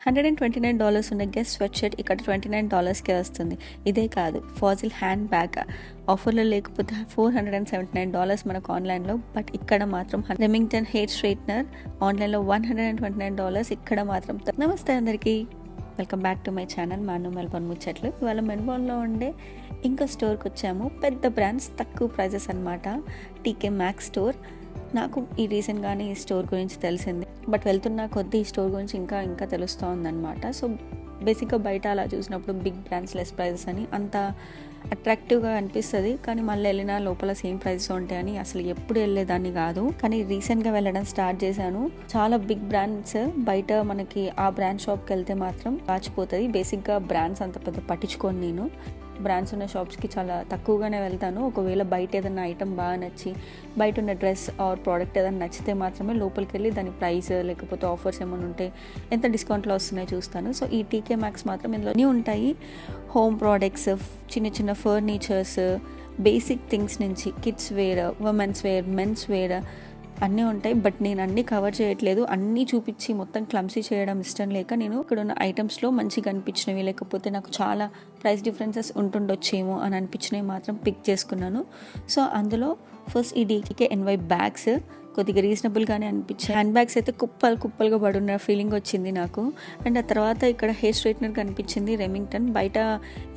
$129 ఉన్న guess sweat shirt ఇక్కడ $29కే వస్తుంది. ఇదే కాదు, ఫాజిల్ హ్యాండ్ బ్యాగ్ ఆఫర్లో లేకపోతే $479 మనకు ఆన్లైన్లో, బట్ ఇక్కడ మాత్రం రెమింగ్టన్ హెయిర్ స్ట్రైట్నర్ ఆన్లైన్లో $129, ఇక్కడ మాత్రం. నమస్తే అందరికీ, welcome back to my channel మాను మెల్బోర్న్ ముచ్చట్లు. ఇవాళ మెల్బోర్న్లో ఉండే ఇంకో స్టోర్కి వచ్చాము. పెద్ద బ్రాండ్స్, తక్కువ ప్రైజెస్ అనమాట. టీకే మ్యాక్స్ స్టోర్. నాకు ఈ రీసెంట్గానే ఈ స్టోర్ గురించి తెలిసింది, బట్ వెళ్తున్న కొద్దీ ఈ స్టోర్ గురించి ఇంకా తెలుస్తూ ఉందన్నమాట. సో బేసిక్గా బయట అలా చూసినప్పుడు బిగ్ బ్రాండ్స్ లెస్ ప్రైజెస్ అని అంత అట్రాక్టివ్గా అనిపిస్తుంది, కానీ మళ్ళీ వెళ్ళినా లోపల సేమ్ ప్రైజెస్ ఉంటాయని అసలు ఎప్పుడు వెళ్ళేదాన్ని కాదు. కానీ రీసెంట్గా వెళ్ళడం స్టార్ట్ చేశాను. చాలా బిగ్ బ్రాండ్స్ బయట మనకి ఆ బ్రాండ్ షాప్కి వెళ్తే మాత్రం కాచిపోతుంది. బేసిక్గా బ్రాండ్స్ అంత పెద్ద పట్టించుకోను నేను. బ్రాండ్స్ ఉన్న షాప్స్కి చాలా తక్కువగానే వెళ్తాను. ఒకవేళ బయట ఏదైనా ఐటమ్ బాగా నచ్చి, బయట ఉన్న డ్రెస్ ఆర్ ప్రోడక్ట్ ఏదైనా నచ్చితే మాత్రమే లోపలికి వెళ్ళి దాని ప్రైస్ లేకపోతే ఆఫర్స్ ఏమైనా ఉంటే ఎంత డిస్కౌంట్లో వస్తున్నాయో చూస్తాను. సో ఈ టీకే మ్యాక్స్ మాత్రం ఇందులో అన్నీ ఉంటాయి. హోమ్ ప్రోడక్ట్స్, చిన్న ఫర్నిచర్స్, బేసిక్ థింగ్స్ నుంచి kids wear, women's wear, men's wear అన్నీ ఉంటాయి. బట్ నేను అన్నీ కవర్ చేయట్లేదు. అన్నీ చూపించి మొత్తం క్లమ్సీ చేయడం ఇష్టం లేక నేను ఇక్కడ ఉన్న ఐటమ్స్లో మంచిగా అనిపించినవి, లేకపోతే నాకు చాలా ప్రైస్ డిఫరెన్సెస్ ఉంటుండొచ్చేమో అని అనిపించినవి మాత్రం పిక్ చేసుకున్నాను. సో అందులో ఫస్ట్ ఈ డీకే ఎన్వై బ్యాగ్స్ కొద్దిగా రీజనబుల్గానే అనిపించాయి. హ్యాండ్ బ్యాగ్స్ అయితే కుప్పలుగా పడున్న ఫీలింగ్ వచ్చింది నాకు. అండ్ ఆ తర్వాత ఇక్కడ హెయిర్ స్ట్రైట్నర్ కనిపించింది రెమింగ్టన్. బయట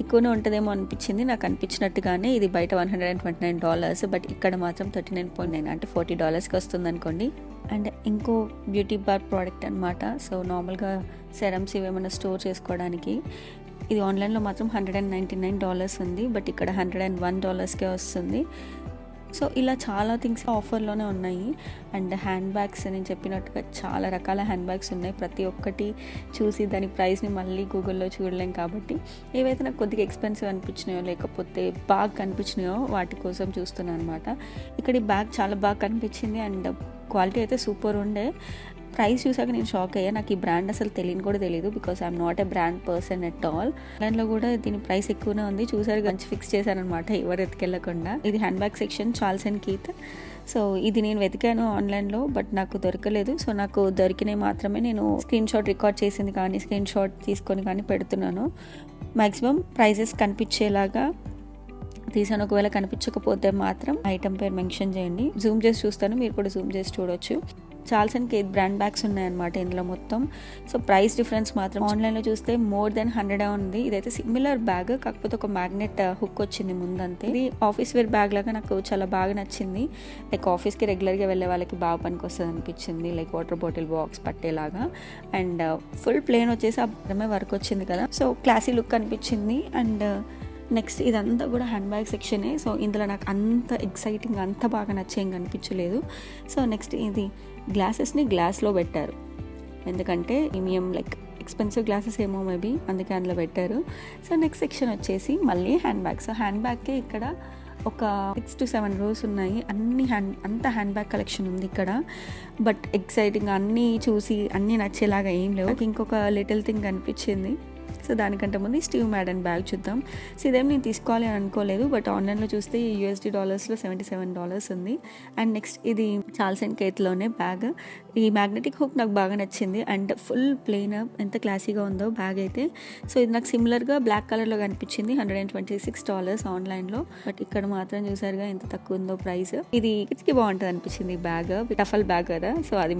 ఎక్కువనే ఉంటుందేమో అనిపించింది నాకు అనిపించినట్టుగానే. ఇది బయట $129, బట్ ఇక్కడ మాత్రం $39.9 అంటే $40కి వస్తుంది అనుకోండి. అండ్ ఇంకో బ్యూటీ బార్ ప్రోడక్ట్ అనమాట. సో నార్మల్గా సెరమ్స్ ఇవేమైనా స్టోర్ చేసుకోవడానికి. ఇది ఆన్లైన్లో మాత్రం $199 ఉంది, బట్ ఇక్కడ $101కే వస్తుంది. సో ఇలా చాలా థింగ్స్ ఆఫర్లోనే ఉన్నాయి. అండ్ హ్యాండ్ బ్యాగ్స్ నేను చెప్పినట్టుగా చాలా రకాల హ్యాండ్ బ్యాగ్స్ ఉన్నాయి. ప్రతి ఒక్కటి చూసి దాని ప్రైస్ని మళ్ళీ గూగుల్లో చూడలేం కాబట్టి ఏవైతే నాకు కొద్దిగా ఎక్స్పెన్సివ్ అనిపించినాయో లేకపోతే బాగా కనిపించినాయో వాటి కోసం చూస్తున్నాను అనమాట. ఇక్కడ ఈ బ్యాగ్ చాలా బాగా కనిపించింది అండ్ క్వాలిటీ అయితే సూపర్ ఉండే. ప్రైస్ చూసాక నేను షాక్ అయ్యా. నాకు ఈ బ్రాండ్ అసలు తెలియదు, because I'm not a brand person at all. ఆన్లైన్లో కూడా దీని ప్రైస్ ఎక్కువనే ఉంది. చూసారు, మంచి ఫిక్స్ చేశారనమాట ఎవరు ఎత్తుకెళ్ళకుండా. ఇది hand bag section, Charles and Keith. So ఇది నేను వెతికాను ఆన్లైన్లో, బట్ నాకు దొరకలేదు. సో నాకు దొరికినవి మాత్రమే నేను స్క్రీన్ షాట్ రికార్డ్ చేసింది కానీ స్క్రీన్ షాట్ తీసుకొని కానీ పెడుతున్నాను. మ్యాక్సిమం ప్రైజెస్ కనిపించేలాగా తీసాను. ఒకవేళ కనిపించకపోతే మాత్రం ఐటమ్ పేరు మెన్షన్ చేయండి. జూమ్ చేసి చూస్తాను, మీరు కూడా జూమ్ చేసి చూడొచ్చు. Charles and kth brand bags ఉన్నాయన్నమాట ఇందులో మొత్తం. సో ప్రైస్ డిఫరెన్స్ మాత్రం ఆన్లైన్లో చూస్తే more than 100 ఉంది. ఇదైతే సిమిలర్ బ్యాగ్, కాకపోతే ఒక మ్యాగ్నెట్ హుక్ వచ్చింది ముందంతే. ఇది ఆఫీస్ వేర్ బ్యాగ్ లాగా నాకు చాలా బాగా నచ్చింది. లైక్ ఆఫీస్కి రెగ్యులర్గా వెళ్ళే వాళ్ళకి బాగా పనికి వస్తుంది అనిపించింది. లైక్ వాటర్ బాటిల్ బాక్స్ పట్టేలాగా. అండ్ ఫుల్ ప్లేన్ వచ్చేసి అప్పుడమే వర్క్ వచ్చింది కదా, సో క్లాసీ లుక్ అనిపించింది. అండ్ నెక్స్ట్ ఇదంతా కూడా హ్యాండ్ బ్యాగ్ సెక్షనే. సో ఇందులో నాకు అంత ఎక్సైటింగ్, అంత బాగా నచ్చేం కనిపించలేదు. సో నెక్స్ట్ ఇది గ్లాసెస్ని గ్లాస్లో పెట్టారు, ఎందుకంటే ప్రీమియం లైక్ ఎక్స్పెన్సివ్ గ్లాసెస్ ఏమో మేబీ అందుకే అందులో పెట్టారు. సో నెక్స్ట్ సెక్షన్ వచ్చేసి మళ్ళీ హ్యాండ్ బ్యాగ్స్. హ్యాండ్ బ్యాగ్కే ఇక్కడ ఒక 6 to 7 rows ఉన్నాయి. అంత హ్యాండ్ బ్యాగ్ కలెక్షన్ ఉంది ఇక్కడ. బట్ ఎక్సైటింగ్, అన్నీ చూసి అన్నీ నచ్చేలాగా ఏం లేవు. నాకు ఇంకొక లిటిల్ థింగ్ అనిపించింది. సో దానికంటే ముందు స్టీవ్ మ్యాడన్ బ్యాగ్ చూద్దాం. సో ఇదేం నేను తీసుకోవాలి అని అనుకోలేదు, బట్ ఆన్లైన్లో చూస్తే USD $77 ఉంది. అండ్ నెక్స్ట్ ఇది చార్ల్స్ అండ్ కేత్లోనే బ్యాగ్. ఈ మ్యాగ్నెటిక్ హుక్ నాకు బాగా నచ్చింది అండ్ ఫుల్ ప్లెయిన్, ఎంత క్లాసీగా ఉందో బ్యాగ్ అయితే. సో ఇది నాకు సిమిలర్గా బ్లాక్ కలర్లో కనిపించింది, $126 ఆన్లైన్లో. బట్ ఇక్కడ మాత్రం చూసారుగా ఎంత తక్కువ ఉందో ప్రైస్. ఇది కిడ్స్కి బాగుంటుంది అనిపించింది బ్యాగ్, టఫల్ బ్యాగ్ కదా, సో అది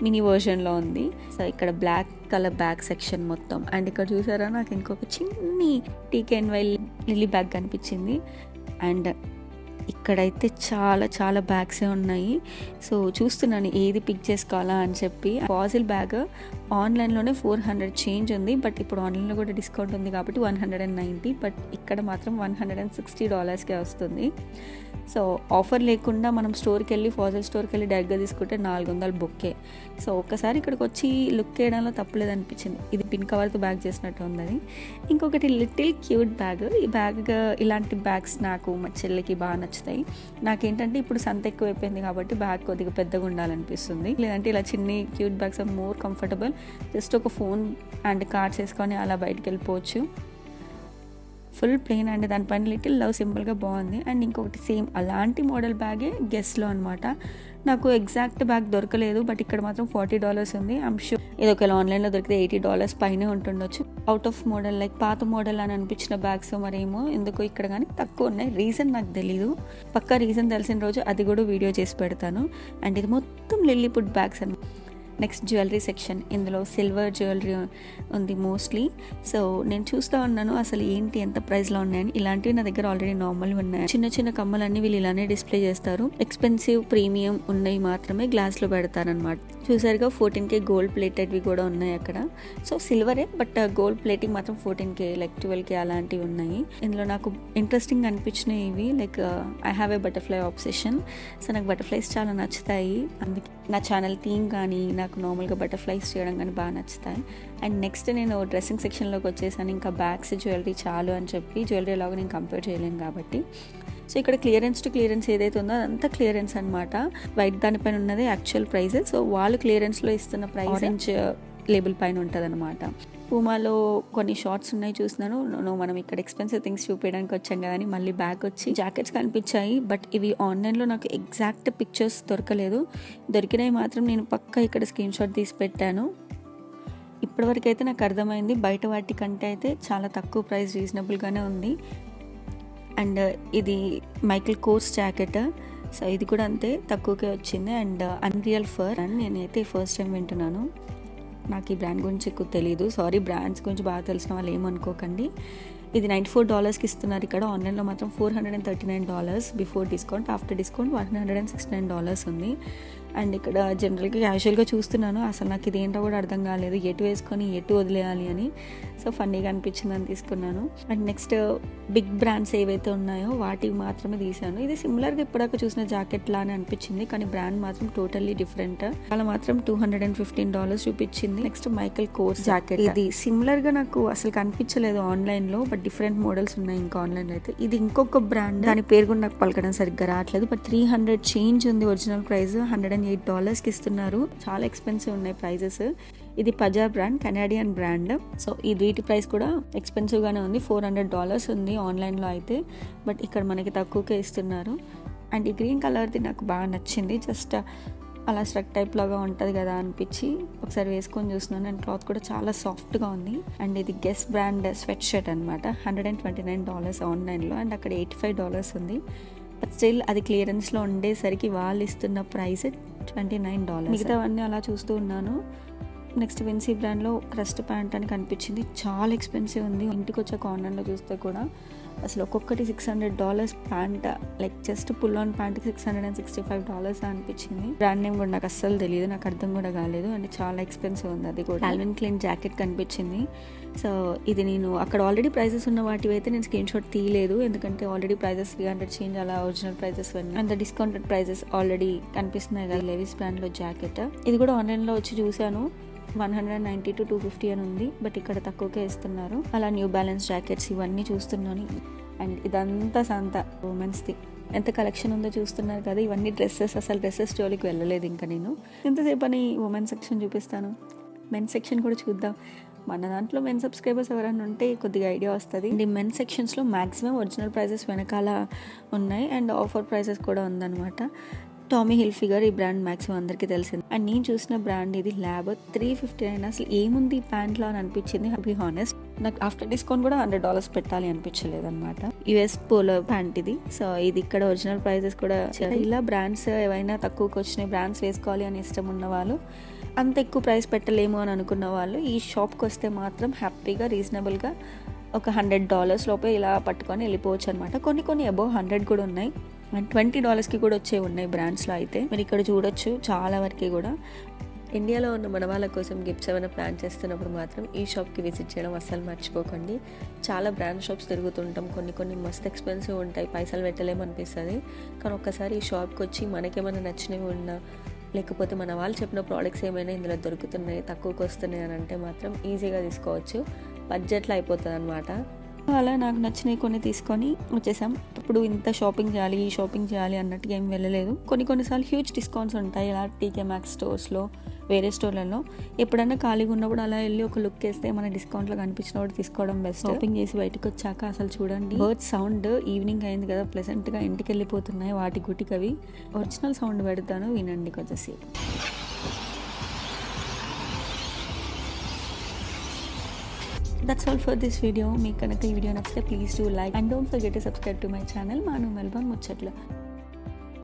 మినీ వర్షన్లో ఉంది. సో ఇక్కడ బ్లాక్ కలర్ బ్యాగ్ సెక్షన్ మొత్తం. అండ్ ఇక్కడ చూసారా నాకు ఇంకొక చిన్ని టీకేఎన్వై లిల్లీ బ్యాగ్ కనిపించింది. అండ్ ఇక్కడైతే చాలా బ్యాగ్సే ఉన్నాయి. సో చూస్తున్నాను ఏది పిక్ చేసుకోవాలా అని చెప్పి. ఫాజిల్ బ్యాగ్ ఆన్లైన్లోనే 400 చేంజ్ ఉంది, బట్ ఇప్పుడు ఆన్లైన్లో కూడా డిస్కౌంట్ ఉంది కాబట్టి 190, బట్ ఇక్కడ మాత్రం $160కే వస్తుంది. సో ఆఫర్ లేకుండా మనం స్టోర్కి వెళ్ళి, ఫాజిల్ స్టోర్కి వెళ్ళి డైరెక్ట్గా తీసుకుంటే $400 బుక్కే. సో ఒక్కసారి ఇక్కడికి వచ్చి లుక్ చేయడంలో తప్పలేదు అనిపించింది. ఇది పిన్ కవర్తో బ్యాగ్ చేసినట్టు ఉంది. ఇంకొకటి లిటిల్ క్యూట్ బ్యాగ్. ఈ బ్యాగ్, ఇలాంటి బ్యాగ్స్ నాకు మా చెల్లికి బాగా నచ్చుతాయి. నాకేంటంటే ఇప్పుడు సంత ఎక్కువైపోయింది కాబట్టి బ్యాగ్ కొద్దిగా పెద్దగా ఉండాలనిపిస్తుంది. లేదంటే ఇలా చిన్ని cute bags are more comfortable. Just ఒక ఫోన్ అండ్ కార్డ్స్ వేసుకొని అలా బయటకు వెళ్ళిపోవచ్చు. ఫుల్ ప్లెయిన్ అండ్ దానిపైన లిటిల్ లవ్ సింపుల్గా బాగుంది. అండ్ ఇంకొకటి సేమ్ అలాంటి మోడల్ బ్యాగే గెస్లో అనమాట. నాకు ఎగ్జాక్ట్ బ్యాగ్ దొరకలేదు, బట్ ఇక్కడ మాత్రం $40 ఉంది. ఐమ్ షూర్ ఇది ఒకవేళ ఆన్లైన్లో దొరికితే $80 పైనే ఉంటుండొచ్చు. అవుట్ ఆఫ్ మోడల్ లైక్ పాత మోడల్ అని అనిపించిన బ్యాగ్స్ మరేమో ఎందుకో ఇక్కడ కానీ తక్కువ ఉన్నాయి. రీజన్ నాకు తెలీదు, పక్కా రీజన్ తెలిసిన రోజు అది కూడా వీడియో చేసి పెడతాను. అండ్ ఇది మొత్తం లిల్లీపుట్ బ్యాగ్స్ అన్నమాట. నెక్స్ట్ జ్యువెలరీ సెక్షన్, ఇందులో సిల్వర్ జ్యువెలరీ ఉంది మోస్ట్లీ. సో నేను చూస్తూ ఉన్నాను అసలు ఏంటి ఎంత ప్రైస్లో ఉన్నాయని. ఇలాంటివి నా దగ్గర ఆల్రెడీ నార్మల్ ఉన్నాయి. చిన్న చిన్న కమ్మలన్నీ వీళ్ళు ఇలానే డిస్ప్లే చేస్తారు. ఎక్స్పెన్సివ్ ప్రీమియం ఉన్నవి మాత్రమే గ్లాస్లో పెడతారనమాట. చూసారుగా 14K గోల్డ్ ప్లేటెడ్వి కూడా ఉన్నాయి అక్కడ. సో సిల్వరే, బట్ గోల్డ్ ప్లేటింగ్ మాత్రం 14K లైక్ 12K అలాంటివి ఉన్నాయి. ఇందులో నాకు ఇంట్రెస్టింగ్ అనిపించినవి ఇవి like I have a butterfly obsession. So నాకు బటర్ఫ్లైస్ చాలా నచ్చుతాయి, అందుకే నా ఛానల్ థీమ్ కానీ నాకు నార్మల్గా బటర్ఫ్లైస్ చేయడం కానీ బాగా నచ్చుతాయి. అండ్ నెక్స్ట్ నేను డ్రెస్సింగ్ సెక్షన్లోకి వచ్చేసాను. ఇంకా బ్యాగ్స్ జ్యువెలరీ చాలు అని చెప్పి, జ్యువెలరీ లాగా నేను కంపేర్ చేయలేను కాబట్టి. సో ఇక్కడ క్లియరెన్స్ టు క్లియరెన్స్ ఏదైతే ఉందో అదంతా క్లియరెన్స్ అనమాట. వైట్ దానిపైన ఉన్నది యాక్చువల్ ప్రైస్. సో వాళ్ళు క్లియరెన్స్లో ఇస్తున్న ప్రైస్ ఆరెంజ్ లేబుల్ పైన ఉంటుంది అనమాట. పూమాలో కొన్ని షార్ట్స్ ఉన్నాయి చూస్తున్నాను. మనం ఇక్కడ ఎక్స్పెన్సివ్ థింగ్స్ చూపించడానికి వచ్చాం కదా అని మళ్ళీ బ్యాక్ వచ్చి జాకెట్స్ కనిపించాయి, బట్ ఇవి ఆన్లైన్లో నాకు ఎగ్జాక్ట్ పిక్చర్స్ దొరకలేదు. దొరికినవి మాత్రం నేను పక్కా ఇక్కడ స్క్రీన్ షాట్ తీసి పెట్టాను. ఇప్పటివరకు అయితే నాకు అర్థమైంది బయట వాటి కంటే అయితే చాలా తక్కువ ప్రైస్, రీజనబుల్గానే ఉంది. అండ్ ఇది మైకిల్ కోర్స్ జాకెట్. సో ఇది కూడా అంతే తక్కువకే వచ్చింది. అండ్ అన్రియల్ ఫర్ అని నేనైతే ఫస్ట్ టైం వింటున్నాను. నాకు ఈ బ్రాండ్ గురించి ఎక్కువ తెలియదు, సారీ బ్రాండ్స్ గురించి బాగా తెలిసిన వాళ్ళు ఏమనుకోకండి. ఇది $94కి ఇస్తున్నారు ఇక్కడ. ఆన్లైన్లో మాత్రం $439 బిఫోర్ డిస్కౌంట్, ఆఫ్టర్ డిస్కౌంట్ $169 ఉంది. అండ్ ఇక్కడ జనరల్గా క్యాజువల్గా చూస్తున్నాను, అసలు నాకు ఇది ఏంటో కూడా అర్థం కాలేదు, ఎటు వేసుకొని ఎటు వదిలేయాలి అని. సో ఫన్నీగా అనిపించిందని తీసుకున్నాను. అండ్ నెక్స్ట్ బిగ్ బ్రాండ్స్ ఏవైతే ఉన్నాయో వాటికి మాత్రమే తీసాను. ఇది సిమిలర్గా ఇప్పటిదాకా చూసిన జాకెట్ లానే అనిపించింది, కానీ బ్రాండ్ మాత్రం టోటల్లీ డిఫరెంట్. అలా మాత్రం $215 చూపించింది. నెక్స్ట్ మైకల్ కోర్స్ జాకెట్, ఇది సిమిలర్గా నాకు అసలు కనిపించలేదు ఆన్లైన్లో, బట్ డిఫరెంట్ మోడల్స్ ఉన్నాయి ఇంకా ఆన్లైన్లో అయితే. ఇది ఇంకొక బ్రాండ్, దాని పేరు కూడా నాకు పలకడం సరిగ్గా రావట్లేదు, బట్ 300 చేంజ్ ఉంది ఒరిజినల్ ప్రైస్. $108కి ఇస్తున్నారు. చాలా ఎక్స్పెన్సివ్ ఉన్నాయి ప్రైజెస్. ఇది పజా బ్రాండ్, కెనాడియన్ బ్రాండ్. సో ఈ వీటి ప్రైస్ కూడా ఎక్స్పెన్సివ్గానే ఉంది, $400 ఉంది ఆన్లైన్లో అయితే, బట్ ఇక్కడ మనకి తక్కువకే ఇస్తున్నారు. అండ్ ఈ గ్రీన్ కలర్ది నాకు బాగా నచ్చింది, జస్ట్ అలా స్ట్రక్ టైప్ లాగా ఉంటుంది కదా అనిపించి ఒకసారి వేసుకొని చూస్తున్నాను. అండ్ క్లాత్ కూడా చాలా సాఫ్ట్గా ఉంది. అండ్ ఇది గెస్ బ్రాండ్ స్వెట్ షర్ట్ అనమాట. $129 ఆన్లైన్లో, అండ్ అక్కడ $85 ఉంది. బట్ స్టిల్ అది క్లియరెన్స్లో ఉండేసరికి వాళ్ళు ఇస్తున్న ప్రైస్ $29. మిగతావన్నీ అలా చూస్తూ ఉన్నాను. నెక్స్ట్ విన్సీ బ్రాండ్లో క్రస్ట్ ప్యాంట్ అని కనిపించింది, చాలా ఎక్స్పెన్సివ్ ఉంది. ఇంటికి వచ్చే కార్నర్లో చూస్తే కూడా అసలు ఒక్కొక్కటి $600 pant, like just pull on ప్యాంట్కి $665 అనిపించింది. బ్రాండ్ నేమ్ కూడా నాకు అస్సలు తెలియదు, నాకు అర్థం కూడా కాలేదు. అండ్ చాలా ఎక్స్పెన్సివ్ ఉంది అది కూడా. కాల్విన్ క్లీన్ జాకెట్ కనిపించింది. సో ఇది నేను అక్కడ ఆల్రెడీ ప్రైజెస్ ఉన్న వాటివి అయితే నేను స్క్రీన్ షాట్ తీయలేదు, ఎందుకంటే ఆల్రెడీ ప్రైజెస్ 300 చేంజ్ అలా ఒరిజినల్ ప్రైజెస్ ఉన్నాయి. అండ్ డిస్కౌంటెడ్ ప్రైజెస్ ఆల్రెడీ కనిపిస్తున్నాయి కదా. లెవిస్ బ్రాండ్లో జాకెట్, ఇది కూడా ఆన్లైన్లో వచ్చి చూశాను, 190 to 250 అని ఉంది, బట్ ఇక్కడ తక్కువకే ఇస్తున్నారు. అలా న్యూ బ్యాలెన్స్ జాకెట్స్ ఇవన్నీ చూస్తున్నాను. అండ్ ఇదంతా సంత ఉమెన్స్ది, ఎంత కలెక్షన్ ఉందో చూస్తున్నారు కదా. ఇవన్నీ డ్రెస్సెస్, అసలు డ్రెస్సెస్ జోలికి వెళ్ళలేదు ఇంకా నేను. ఎంతసేపు అని ఉమెన్ సెక్షన్ చూపిస్తాను, మెన్ సెక్షన్ కూడా చూద్దాం. మన దాంట్లో మెన్ సబ్స్క్రైబర్స్ ఎవరైనా ఉంటే కొద్దిగా ఐడియా వస్తుంది. అండ్ ఈ మెన్ సెక్షన్స్లో మ్యాక్సిమం ఒరిజినల్ ప్రైజెస్ వెనకాల ఉన్నాయి, అండ్ ఆఫర్ ప్రైజెస్ కూడా ఉందన్నమాట. టామీ హిల్ఫిగర్ ఈ బ్రాండ్ మ్యాక్సిమం అందరికీ తెలిసింది. అండ్ నేను చూసిన బ్రాండ్ ఇది ల్యాబ్, $359. అసలు ఏముంది ఈ ప్యాంట్లో అని అనిపించింది, బీ హానెస్ట్. నాకు ఆఫ్టర్ డిస్కౌంట్ కూడా $100 పెట్టాలి అనిపించలేదు అనమాట. యుఎస్ పోలో ప్యాంట్ ఇది. సో ఇది ఇక్కడ ఒరిజినల్ ప్రైజెస్ కూడా ఇలా బ్రాండ్స్ ఏవైనా తక్కువకి వచ్చినాయి బ్రాండ్స్ వేసుకోవాలి అని ఇష్టం ఉన్న వాళ్ళు, అంత ఎక్కువ ప్రైస్ పెట్టలేము అని అనుకున్న వాళ్ళు ఈ షాప్కి వస్తే మాత్రం హ్యాపీగా రీజనబుల్గా ఒక $100 లోపే ఇలా పట్టుకొని వెళ్ళిపోవచ్చు అనమాట. కొన్ని అబోవ్ 100 కూడా ఉన్నాయి, అండ్ $20కి కూడా వచ్చే ఉన్నాయి బ్రాండ్స్లో అయితే. మీరు ఇక్కడ చూడొచ్చు చాలా వరకు కూడా. ఇండియాలో ఉన్న మన వాళ్ళ కోసం గిఫ్ట్స్ ఏమైనా ప్లాన్ చేస్తున్నప్పుడు మాత్రం ఈ షాప్కి విజిట్ చేయడం అస్సలు మర్చిపోకండి. చాలా బ్రాండ్ షాప్స్ తిరుగుతుంటాం, కొన్ని మస్తు ఎక్స్పెన్సివ్ ఉంటాయి, పైసలు పెట్టలేమనిపిస్తుంది. కానీ ఒక్కసారి ఈ షాప్కి వచ్చి మనకేమైనా నచ్చినవి ఉన్నా, లేకపోతే మన వాళ్ళు చెప్పిన ప్రోడక్ట్స్ ఏమైనా ఇందులో దొరుకుతున్నాయి, తక్కువకి వస్తున్నాయి అని అంటే మాత్రం ఈజీగా తీసుకోవచ్చు, బడ్జెట్లో అయిపోతుంది అనమాట. అలా నాకు నచ్చినవి కొన్ని తీసుకొని వచ్చేసాం. ఇప్పుడు ఇంత షాపింగ్ చేయాలి, ఈ షాపింగ్ చేయాలి అన్నట్టుగా ఏం వెళ్ళలేదు. కొన్నిసార్లు హ్యూజ్ డిస్కౌంట్స్ ఉంటాయి ఇలా టీకే మ్యాక్స్ స్టోర్స్లో, వేరే స్టోర్లలో. ఎప్పుడన్నా ఖాళీగా ఉన్నప్పుడు అలా వెళ్ళి ఒక లుక్ వేస్తే మన డిస్కౌంట్లో కనిపించినప్పుడు తీసుకోవడం బెస్ట్. షాపింగ్ చేసి బయటకు వచ్చాక అసలు చూడండి, బర్డ్ సౌండ్ ఈవినింగ్ అయింది కదా, ప్లెజెంట్గా ఇంటికి వెళ్ళిపోతున్నాయి వాటి గుటికి అవి. ఒరిజినల్ సౌండ్ పెడతాను, వినండి కొంచెంసేపు. That's all for this video. మీకు కనుక ఈ వీడియో నచ్చితే please do like and don't forget to subscribe to my channel మాను మెల్బోర్న్ ముచ్చట్లు.